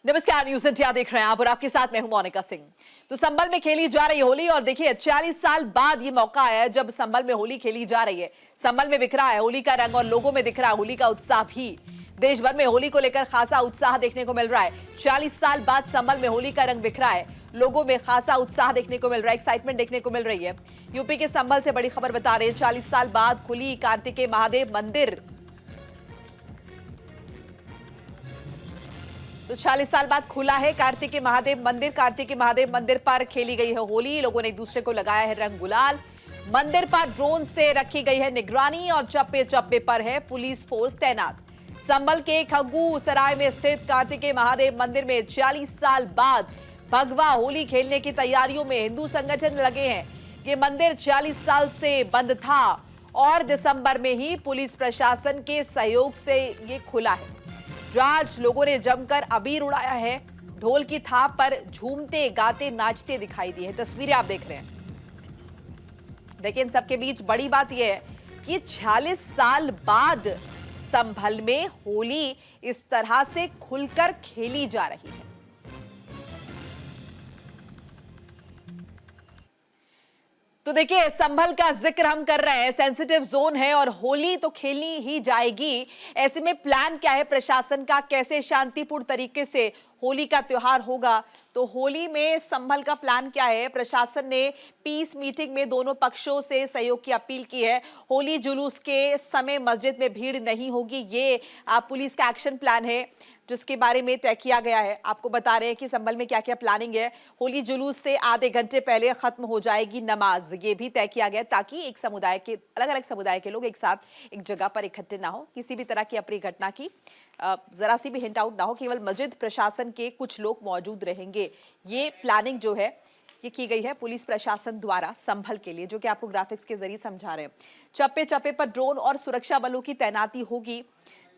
नमस्कार, news India देख रहे हैं आप और आपके साथ मैं हूं मोनिका सिंह। तो संभल में खेली जा रही होली और देखिए 40 साल बाद ये मौका आया है जब संभल में होली खेली जा रही है। संभल में बिखरा है होली का रंग और लोगों में दिख रहा है होली का उत्साह भी। देश भर में होली को लेकर खासा उत्साह देखने को मिल रहा है। 40 साल बाद संभल में होली का रंग बिखरा है, लोगों में खासा उत्साह देखने को मिल रहा है, एक्साइटमेंट देखने को मिल रही है। यूपी के संभल से बड़ी खबर बता रहे हैं, 40 साल बाद खुली कार्तिकेय महादेव मंदिर। तो 40 साल बाद खुला है कार्तिकेय महादेव मंदिर। कार्तिकेय महादेव मंदिर पर खेली गई है होली, लोगों ने एक दूसरे को लगाया है रंग गुलाल। मंदिर पर ड्रोन से रखी गई है निगरानी और चप्पे चप्पे पर है पुलिस फोर्स तैनात। संभल के खग्गू सराय में स्थित कार्तिकेय महादेव मंदिर में 40 साल बाद भगवा होली खेलने की तैयारियों में हिंदू संगठन लगे हैं। ये मंदिर 40 साल से बंद था और दिसंबर में ही पुलिस प्रशासन के सहयोग से ये खुला है। आज लोगों ने जमकर अबीर उड़ाया है, ढोल की थाप पर झूमते गाते नाचते दिखाई दिए हैं। तस्वीरें आप देख रहे हैं। लेकिन सबके बीच बड़ी बात यह है कि 40 साल बाद संभल में होली इस तरह से खुलकर खेली जा रही है। तो देखिए, संभल का जिक्र हम कर रहे हैं, सेंसिटिव जोन है और होली तो खेलनी ही जाएगी। ऐसे में प्लान क्या है प्रशासन का, कैसे शांतिपूर्ण तरीके से होली का त्योहार होगा? तो होली में संभल का प्लान क्या है? प्रशासन ने पीस मीटिंग में दोनों पक्षों से सहयोग की अपील की है। होली जुलूस के समय मस्जिद में भीड़ नहीं होगी, ये पुलिस का एक्शन प्लान है जिसके बारे में तय किया गया है। आपको बता रहे हैं कि संभल में क्या क्या प्लानिंग है। होली जुलूस से आधे घंटे पहले खत्म हो जाएगी नमाज, ये भी तय किया गया ताकि एक समुदाय के अलग अलग समुदाय के लोग एक साथ एक जगह पर इकट्ठे ना हो, किसी भी तरह की अप्रिय घटना की जरा सी भी हिंट आउट ना हो। केवल मस्जिद प्रशासन के कुछ लोग मौजूद रहेंगे। ये प्लानिंग जो है ये की गई है पुलिस प्रशासन द्वारा संभल के लिए, जो कि आपको ग्राफिक्स के जरिए समझा रहे हैं। चप्पे चप्पे पर ड्रोन और सुरक्षा बलों की तैनाती होगी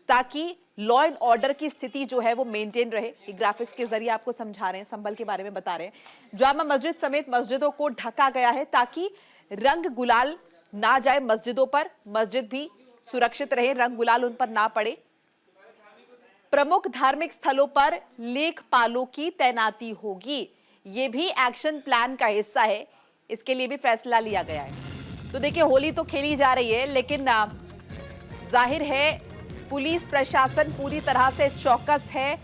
ताकि लॉ एंड ऑर्डर की स्थिति जो है वो मेंटेन रहे। ये ग्राफिक्स के जरिए आपको समझा रहे हैं, संभल के बारे में बता रहे हैं। जामा मस्जिद समेत मस्जिदों को ढका गया है ताकि रंग गुलाल ना जाए मस्जिदों पर, मस्जिद भी सुरक्षित रहे, रंग गुलाल उन पर ना पड़े। प्रमुख धार्मिक स्थलों पर लेखपालों की तैनाती होगी, ये भी एक्शन प्लान का हिस्सा है, इसके लिए भी फैसला लिया गया है। तो देखिए, होली तो खेली जा रही है लेकिन जाहिर है पुलिस प्रशासन पूरी तरह से चौकस है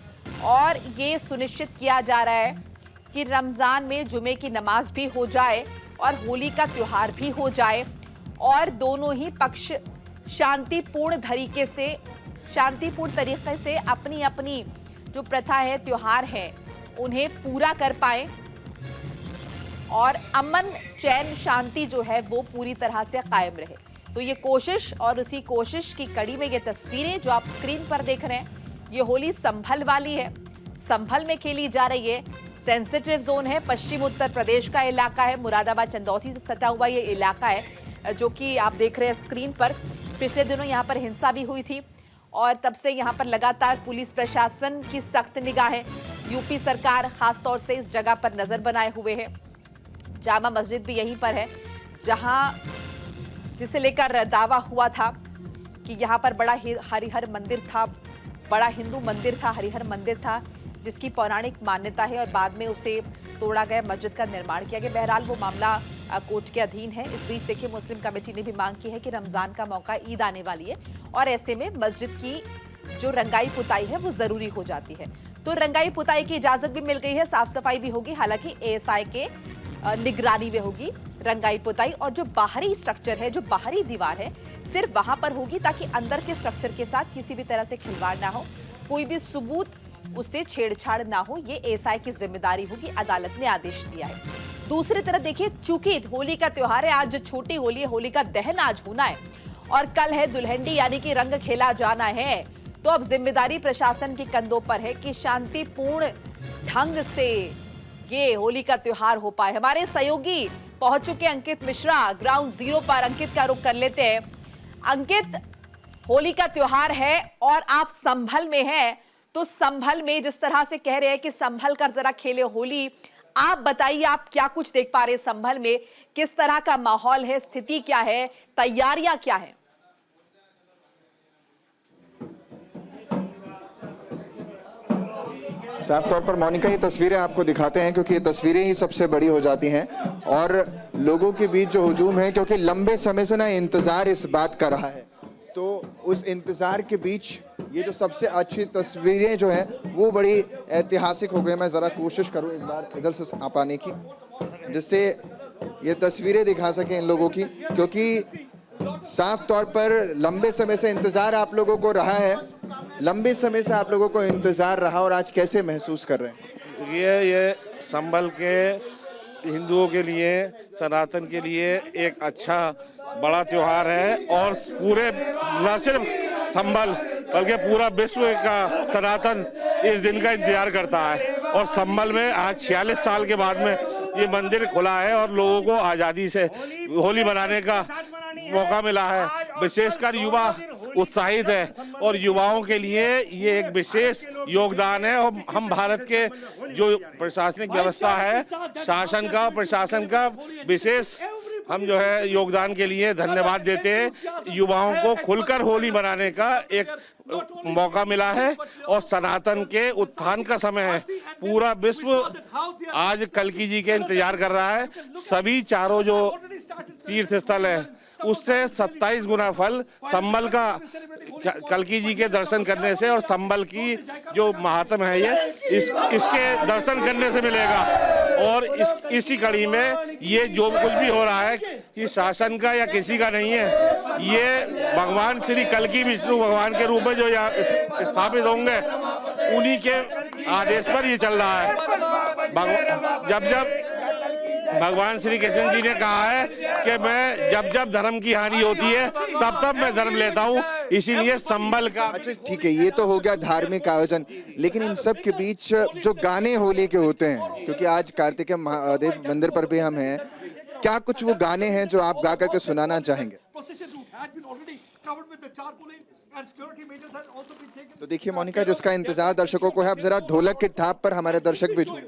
और ये सुनिश्चित किया जा रहा है कि रमजान में जुमे की नमाज भी हो जाए और होली का त्योहार भी हो जाए और दोनों ही पक्ष शांतिपूर्ण तरीके से अपनी अपनी जो प्रथा है, त्योहार है, उन्हें पूरा कर पाए और अमन चैन शांति जो है वो पूरी तरह से कायम रहे। तो ये कोशिश और उसी कोशिश की कड़ी में ये तस्वीरें जो आप स्क्रीन पर देख रहे हैं, ये होली संभल वाली है। संभल में खेली जा रही है, सेंसिटिव जोन है, पश्चिम उत्तर प्रदेश का इलाका है, मुरादाबाद चंदौसी से सटा हुआ ये इलाका है जो कि आप देख रहे हैं स्क्रीन पर। पिछले दिनों यहाँ पर हिंसा भी हुई थी और तब से यहाँ पर लगातार पुलिस प्रशासन की सख्त निगाह है। यूपी सरकार खासतौर से इस जगह पर नजर बनाए हुए है। जामा मस्जिद भी यहीं पर है जिसे लेकर दावा हुआ था कि यहाँ पर बड़ा हरिहर मंदिर था, बड़ा हिंदू मंदिर था, हरिहर मंदिर था जिसकी पौराणिक मान्यता है और बाद में उसे तोड़ा गया, मस्जिद का निर्माण किया गया। बहरहाल वो मामला कोर्ट के अधीन है। इस बीच देखिए, मुस्लिम कमेटी ने भी मांग की है कि रमजान का मौका, ईद आने वाली है और ऐसे में मस्जिद की जो रंगाई पुताई है वो जरूरी हो जाती है। तो रंगाई पुताई की इजाजत भी मिल गई है, साफ सफाई भी होगी, हालांकि एएसआई के निगरानी में होगी रंगाई पुताई। और जो बाहरी स्ट्रक्चर है, जो बाहरी दीवार है, सिर्फ वहां पर होगी ताकि अंदर के स्ट्रक्चर के साथ किसी भी तरह से खिलवाड़ ना हो, कोई भी सबूत उससे छेड़छाड़ ना हो। ये एएसआई की जिम्मेदारी होगी, अदालत ने आदेश दिया है। दूसरी तरफ देखिए, चूंकि होली का त्योहार है, आज छोटी होली है, होली का दहन आज होना है और कल है दुल्हनडी यानी कि रंग खेला जाना है। तो अब जिम्मेदारी प्रशासन के कंधों पर है कि शांतिपूर्ण ढंग से ये होली का त्योहार हो पाए। हमारे सहयोगी पहुंच चुके अंकित मिश्रा ग्राउंड जीरो पर। अंकित का रुख कर लेते हैं। अंकित, होली का त्योहार है और आप संभल में हैं, तो संभल में जिस तरह से कह रहे हैं कि संभल कर जरा खेले होली, आप बताइए आप क्या कुछ देख पा रहे हैं संभल में, किस तरह का माहौल है, स्थिति क्या है, तैयारियां क्या है? साफ तौर पर मोनिका, ये तस्वीरें आपको दिखाते हैं क्योंकि ये तस्वीरें ही सबसे बड़ी हो जाती हैं और लोगों के बीच जो हुजूम है, क्योंकि लंबे समय से ना इंतजार इस बात का रहा है, तो उस इंतजार के बीच ये जो सबसे अच्छी तस्वीरें जो हैं वो बड़ी ऐतिहासिक हो गई। मैं ज़रा कोशिश करूँ एक बार इधर से आ पाने की, जिससे ये तस्वीरें दिखा सकें इन लोगों की, क्योंकि साफ तौर पर लंबे समय से इंतजार आप लोगों को रहा है, लंबे समय से आप लोगों को इंतजार रहा, और आज कैसे महसूस कर रहे हैं? ये संभल के हिंदुओं के लिए, सनातन के लिए एक अच्छा बड़ा त्योहार है और पूरे न सिर्फ संभल बल्कि पूरा विश्व का सनातन इस दिन का इंतजार करता है। और संभल में आज 46 साल के बाद में ये मंदिर खुला है और लोगों को आज़ादी से होली मनाने का मौका मिला है। विशेषकर युवा उत्साहित है और युवाओं के लिए ये एक विशेष योगदान है। और हम भारत के जो प्रशासनिक व्यवस्था है, शासन का, प्रशासन का विशेष हम जो है योगदान के लिए धन्यवाद देते हैं। युवाओं को खुलकर होली मनाने का एक मौका मिला है और सनातन के उत्थान का समय है। पूरा विश्व आज कल्की जी के इंतजार कर रहा है। सभी चारों जो तीर्थ स्थल है उससे 27 गुना फल संभल का कल्की जी के दर्शन करने से और संभल की जो महात्म है ये इसके दर्शन करने से मिलेगा। और इसी कड़ी में ये जो कुछ भी हो रहा है कि शासन का या किसी का नहीं है, ये भगवान श्री कल्की विष्णु भगवान के रूप में जो यहाँ स्थापित होंगे उन्हीं के आदेश पर ये चल रहा है। जब भगवान श्री कृष्ण जी ने कहा है कि मैं जब धर्म की हानि होती है तब मैं धर्म लेता हूँ, इसीलिए संभल का। अच्छा ठीक है, ये तो हो गया धार्मिक आयोजन, लेकिन इन सब के बीच जो गाने होली के होते हैं, क्योंकि आज कार्तिकेय महादेव मंदिर पर भी हम हैं, क्या कुछ वो गाने हैं जो आप गा करके सुनाना चाहेंगे? तो देखिए मोनिका, जिसका इंतजार दर्शकों को है, अब जरा ढोलक की थाप पर हमारे दर्शक भी Jhoomein.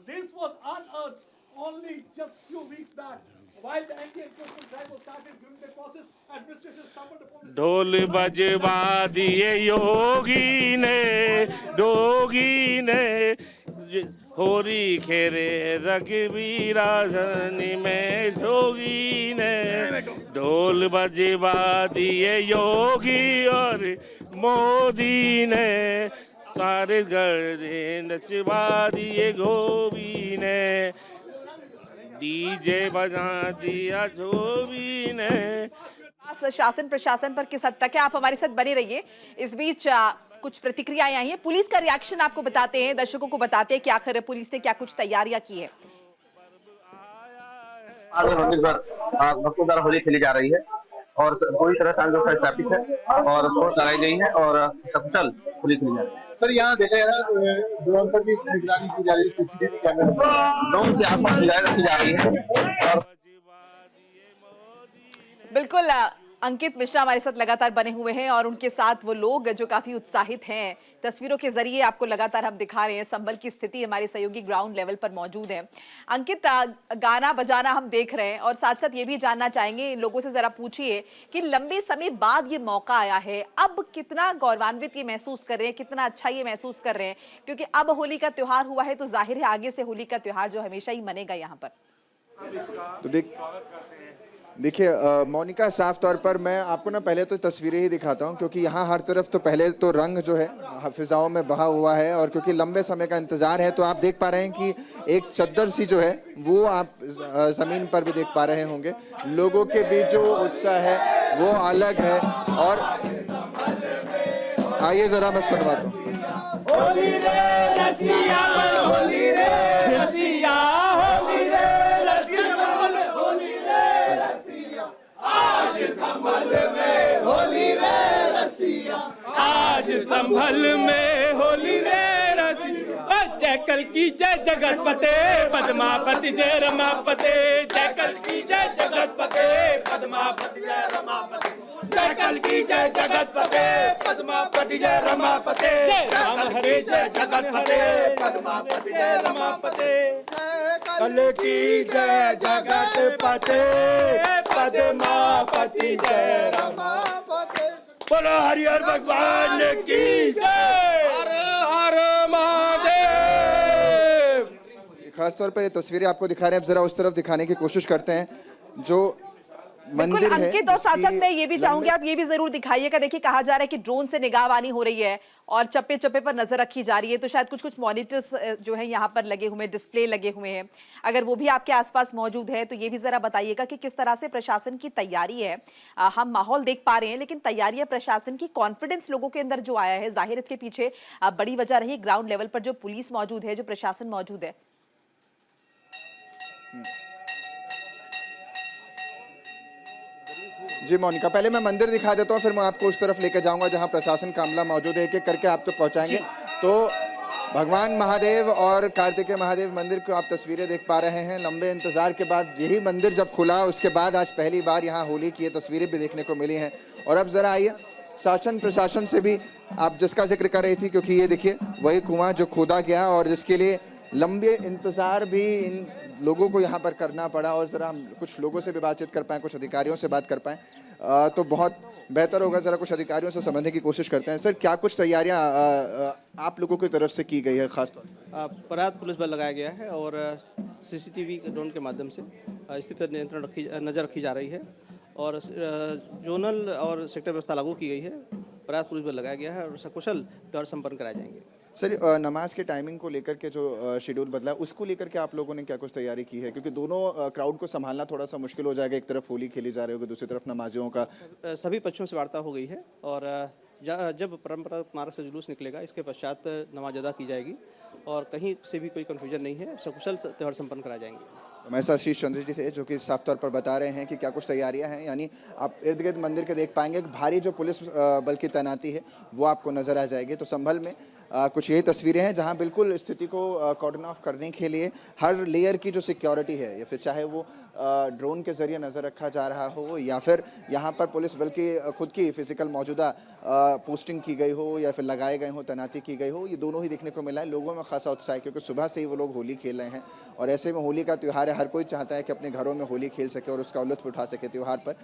This was unearthed only just few weeks back. While the anti-encroachment drive was started during the process, administration stumbled upon this. ढोल बजवा दिए योगी ने होरी खेरे रघुवीरा धरनी में जोगी ने। ढोल बजवा दिए योगी और मोदी ने, सारे गले नचवा दिए गोभी ने, डीजे बजा दिया धोबी ने। शासन प्रशासन पर किस हद तक है, आप हमारे साथ बने रहिए। इस बीच कुछ प्रतिक्रियाएं आई हैं, पुलिस का रिएक्शन आपको बताते हैं, दर्शकों को बताते हैं कि आखिर पुलिस ने क्या कुछ तैयारियां की है। आज मंदिर पर भक्तों द्वारा होली खेली जा रही है और पूरी तरह शांति व्यवस्था स्थापित है और फोर्स लगाई गई है और सकुशल होली खेली जा रही है। सर यहाँ देखा जा रहा है ड्रोन पर भी निगरानी की जा रही है, सीसीटीवी कैमरा ड्रोन से आसपास निगरानी रखी जा रही है। और बिल्कुल, अंकित मिश्रा हमारे साथ लगातार बने हुए हैं और उनके साथ वो लोग जो काफी उत्साहित हैं। तस्वीरों के जरिए आपको लगातार हम दिखा रहे हैं। संभल की स्थिति हमारे सहयोगी ग्राउंड लेवल पर मौजूद है। अंकित, गाना बजाना हम देख रहे हैं और साथ साथ ये भी जानना चाहेंगे, इन लोगों से जरा पूछिए कि लंबे समय बाद ये मौका आया है, अब कितना गौरवान्वित ये महसूस कर रहे हैं, कितना अच्छा ये महसूस कर रहे हैं, क्योंकि अब होली का त्योहार हुआ है तो जाहिर है आगे से होली का त्योहार जो हमेशा ही मनेगा यहाँ पर। तो देखिए मोनिका, साफ तौर पर मैं आपको ना पहले तो तस्वीरें ही दिखाता हूं, क्योंकि यहाँ हर तरफ तो पहले तो रंग जो है फिजाओं में बहा हुआ है और क्योंकि लंबे समय का इंतजार है तो आप देख पा रहे हैं कि एक चद्दर सी जो है वो आप जमीन पर भी देख पा रहे होंगे। लोगों के बीच जो उत्साह है वो अलग है। और आइए जरा मैं सुनवाता हूँ। होली रे रसिया, होली रे रसिया, होली रे रसिया, होली रे रसिया, आज संभल में होली रे रसिया, आज संभल में होली रे रसिया। जय कल्की जय जगतपते पद्मापति जय रमापते, जय कल्की जय जगतपते पद्मापति जय रमापते, जय कल्की जय जगतपते पद्मापति जय रमापते, जय राम हरे जय जगतपते पद्मापति जय रमापते, कल्की जय जगतपते पद्मापति जय रमापते। बोलो हरिहर भगवान की जय। हर हर खासतौर पर ये तस्वीरें आपको दिखा रहे हैं, अब जरा उस तरफ दिखाने की कोशिश करते हैं जो बिल्कुल मंदिर है। अंकित, और साथ साथ जिसकी मैं ये भी चाहूंगी आप ये भी जरूर दिखाइएगा। देखिए कहा जा रहा है कि ड्रोन से निगहबानी हो रही है और चप्पे चप्पे पर नजर रखी जा रही है, तो शायद कुछ कुछ मॉनिटर्स जो है यहाँ पर लगे हुए, डिस्प्ले लगे हुए हैं। अगर वो भी आपके आसपास मौजूद है तो ये भी जरा बताइएगा कि किस तरह से प्रशासन की तैयारी है। हम माहौल देख पा रहे हैं लेकिन तैयारी है प्रशासन की, कॉन्फिडेंस लोगों के अंदर जो आया है, जाहिर इसके पीछे बड़ी वजह रही ग्राउंड लेवल पर जो पुलिस मौजूद है, जो प्रशासन मौजूद है। जी मोनिका, पहले मैं मंदिर दिखा देता हूँ, फिर मैं आपको उस तरफ लेकर जाऊंगा जहाँ प्रशासन का अमला मौजूद है। एक एक करके आप तक पहुँचाएंगे। तो भगवान महादेव और कार्तिकेय महादेव मंदिर को आप तस्वीरें देख पा रहे हैं। लंबे इंतजार के बाद यही मंदिर जब खुला, उसके बाद आज पहली बार यहाँ होली की ये तस्वीरें भी देखने को मिली हैं। और अब जरा आइए शासन प्रशासन से भी आप जिसका जिक्र कर रही थी, क्योंकि ये देखिए वही कुआं जो खोदा गया और जिसके लिए लंबे इंतज़ार भी इन लोगों को यहाँ पर करना पड़ा। और ज़रा हम कुछ लोगों से भी बातचीत कर पाएँ, कुछ अधिकारियों से बात कर पाएँ तो बहुत बेहतर होगा। ज़रा कुछ अधिकारियों से समझने की कोशिश करते हैं। सर, क्या कुछ तैयारियाँ आप लोगों की तरफ से की गई है? खासतौर पर पर्याप्त पुलिस बल लगाया गया है और सीसीटीवी ड्रोन के माध्यम से स्थिति पर नज़र रखी जा रही है और जोनल और सेक्टर व्यवस्था लागू की गई है। पर्याप्त पुलिस बल लगाया गया है और सकुशल त्योहार संपन्न कराए जाएंगे। सर, नमाज के टाइमिंग को लेकर के जो शेड्यूल बदला है, उसको लेकर के आप लोगों ने क्या कुछ तैयारी की है? क्योंकि दोनों क्राउड को संभालना थोड़ा सा मुश्किल हो जाएगा। एक तरफ होली खेली जा रही होगी, दूसरी तरफ नमाजियों का। सभी पक्षों से वार्ता हो गई है और जब परंपरागत मार्ग से जुलूस निकलेगा, इसके पश्चात नमाज अदा की जाएगी और कहीं से भी कोई कन्फ्यूजन नहीं है। सकुशल त्यौहार संपन्न कराए जाएंगे। हमारे साथ आशीष चंद्र जी थे जो कि साफ तौर पर बता रहे हैं कि क्या कुछ तैयारियां हैं। यानी आप इर्द गिर्द मंदिर के देख पाएंगे कि भारी जो पुलिस बल की तैनाती है वो आपको नजर आ जाएगी। तो संभल में कुछ यही तस्वीरें हैं जहां बिल्कुल स्थिति को कॉर्डन ऑफ करने के लिए हर लेयर की जो सिक्योरिटी है, या फिर चाहे वो ड्रोन के जरिए नज़र रखा जा रहा हो या फिर यहाँ पर पुलिस बल की खुद की फिजिकल मौजूदा पोस्टिंग की गई हो या फिर लगाए गए हो, तैनाती की गई हो, ये दोनों ही देखने को मिला है। लोगों में खासा उत्साह है क्योंकि सुबह से ही वो लोग होली खेल रहे हैं और ऐसे में होली का त्यौहार है, हर कोई चाहता है कि अपने घरों में होली खेल सके और उसका लुत्फ उठा सके त्यौहार पर।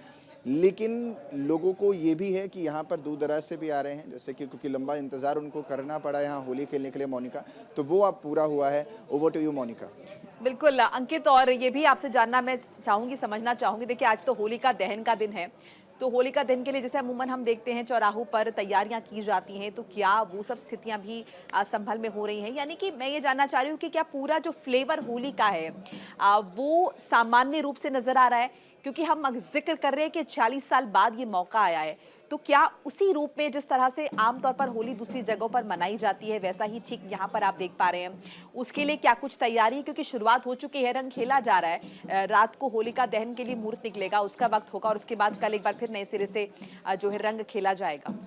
लेकिन लोगों को ये भी है कि यहाँ पर दूर दराज से भी आ रहे हैं, जैसे कि क्योंकि लंबा इंतज़ार उनको करना पड़ा यहाँ होली खेलने के लिए मोनिका, तो वो अब पूरा हुआ है। Over to you Monika. बिल्कुल अंकित, और ये भी आपसे जानना मैं चाहूंगी, समझना चाहूंगी। देखिए आज तो होलिका दहन का दिन है, तो होलिका दहन के लिए जैसे अमूमन हम देखते हैं चौराहों पर तैयारियां की जाती हैं, तो क्या वो सब स्थितियां भी संभल में हो रही हैं? यानी कि मैं ये जानना चाह रही हूँ कि क्या पूरा जो फ्लेवर होली का है वो सामान्य रूप से नजर आ रहा है? क्योंकि हम जिक्र कर रहे हैं कि 40 साल बाद ये मौका आया है, तो क्या उसी रूप में जिस तरह से आमतौर पर होली दूसरी जगहों पर मनाई जाती है वैसा ही ठीक यहाँ पर आप देख पा रहे हैं? उसके लिए क्या कुछ तैयारी है? क्योंकि शुरुआत हो चुकी है, रंग खेला जा रहा है। रात को होलिका दहन के लिए मुहूर्त निकलेगा, उसका वक्त होगा और उसके बाद कल एक बार फिर नए सिरे से जो है रंग खेला जाएगा।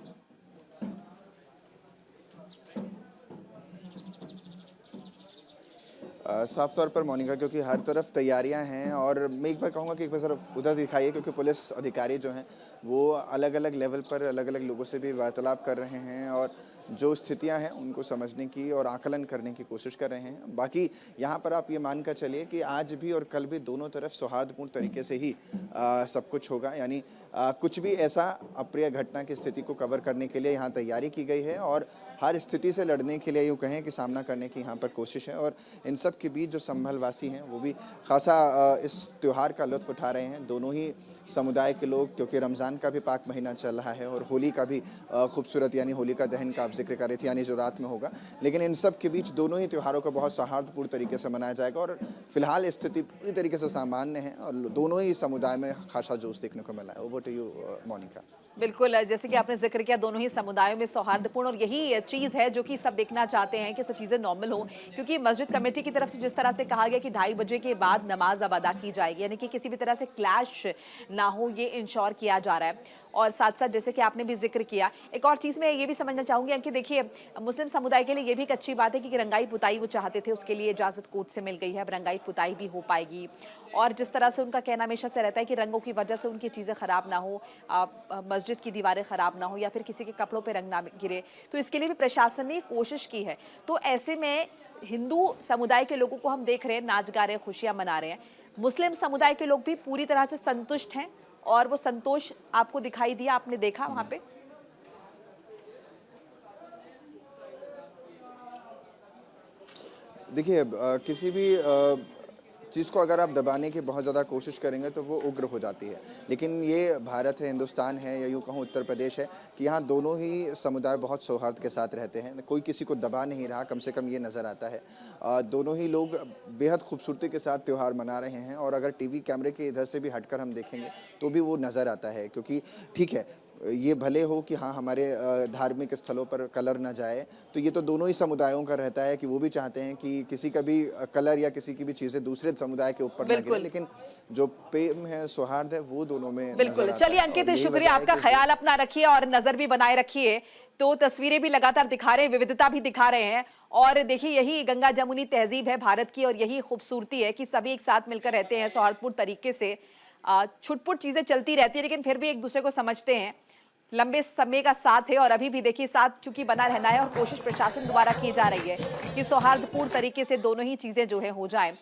साफ तौर पर मोनिका, क्योंकि हर तरफ तैयारियां हैं और मैं एक बार कहूँगा कि एक बार जरा उधर दिखाइए, क्योंकि पुलिस अधिकारी जो हैं वो अलग अलग लेवल पर अलग अलग लोगों से भी वार्तालाप कर रहे हैं और जो स्थितियां हैं उनको समझने की और आकलन करने की कोशिश कर रहे हैं। बाकी यहाँ पर आप ये मानकर चलिए कि आज भी और कल भी दोनों तरफ सौहार्दपूर्ण तरीके से ही सब कुछ होगा। यानी कुछ भी ऐसा अप्रिय घटना की स्थिति को कवर करने के लिए यहाँ तैयारी की गई है और हर स्थिति से लड़ने के लिए यूँ कहें कि सामना करने की यहाँ पर कोशिश है। और इन सब के बीच जो संभल वासी हैं वो भी खासा इस त्यौहार का लुत्फ़ उठा रहे हैं। दोनों ही समुदाय के लोग, क्योंकि रमज़ान का भी पाक महीना चल रहा है और होली का भी खूबसूरत यानी होलिका दहन का आप जिक्र कर रहे थे, यानी जो रात में होगा। लेकिन इन सब के बीच दोनों ही त्योहारों को बहुत सौहार्दपूर्ण तरीके से मनाया जाएगा और फिलहाल स्थिति पूरी तरीके से सामान्य है और दोनों ही समुदाय में खासा जोश देखने को मिला है। Over to you Monika. बिल्कुल, जैसे कि आपने जिक्र किया, दोनों ही समुदायों में सौहार्दपूर्ण, और यही चीज़ है जो कि सब देखना चाहते हैं कि सब चीज़ें नॉर्मल हो। क्योंकि मस्जिद कमेटी की तरफ से जिस तरह से कहा गया कि 2:30 बजे के बाद नमाज अब अदा की जाएगी, यानी कि किसी भी तरह से क्लैश ना हो, ये इंश्योर किया जा रहा है। और साथ साथ जैसे कि आपने भी जिक्र किया, एक और चीज़ मैं ये भी समझना चाहूँगी कि देखिए मुस्लिम समुदाय के लिए ये भी एक अच्छी बात है कि रंगाई पुताई वो चाहते थे, उसके लिए इजाज़त कोर्ट से मिल गई है, अब रंगाई पुताई भी हो पाएगी। और जिस तरह से उनका कहना हमेशा से रहता है कि रंगों की वजह से उनकी चीज़ें ख़राब ना हो, मस्जिद की दीवारें ख़राब ना हो या फिर किसी के कपड़ों पर रंग ना गिरे, तो इसके लिए भी प्रशासन ने कोशिश की है। तो ऐसे में हिंदू समुदाय के लोगों को हम देख रहे हैं नाच गा रहे हैं, खुशियाँ मना रहे हैं। मुस्लिम समुदाय के लोग भी पूरी तरह से संतुष्ट हैं और वो संतोष आपको दिखाई दिया, आपने देखा वहां पे? देखिए किसी भी चीज़ को अगर आप दबाने की बहुत ज़्यादा कोशिश करेंगे तो वो उग्र हो जाती है। लेकिन ये भारत है, हिंदुस्तान है, या यूँ कहूँ उत्तर प्रदेश है कि यहाँ दोनों ही समुदाय बहुत सौहार्द के साथ रहते हैं। कोई किसी को दबा नहीं रहा, कम से कम ये नज़र आता है। दोनों ही लोग बेहद खूबसूरती के साथ त्यौहार मना रहे हैं, और अगर टीवी कैमरे के इधर से भी हटकर हम देखेंगे तो भी वो नज़र आता है। क्योंकि ठीक है, ये भले हो कि हाँ हमारे धार्मिक स्थलों पर कलर ना जाए, तो ये तो दोनों ही समुदायों का रहता है कि वो भी चाहते हैं कि किसी का भी कलर या किसी की भी चीज़ें दूसरे समुदाय के ऊपर ना गिरे, लेकिन जो प्रेम है, सौहार्द है, वो दोनों में बिल्कुल। नजर आता चलिए है। अंकित, और यही शुक्रिया, वजह है आपका कि ख्याल अपना रखिए और नजर भी बनाए रखिए। तो तस्वीरें भी लगातार दिखा रहे हैं, विविधता भी दिखा रहे हैं, और देखिए यही गंगा जमुनी तहजीब है भारत की, और यही खूबसूरती है कि सभी एक साथ मिलकर रहते हैं सौहार्दपूर्ण तरीके से। छुटपुट चीजें चलती रहती है लेकिन फिर भी एक दूसरे को समझते हैं। लंबे समय का साथ है, और अभी भी देखिए साथ चूंकि बना रहना है, और कोशिश प्रशासन द्वारा की जा रही है कि सौहार्दपूर्ण तरीके से दोनों ही चीजें जो है हो जाएं।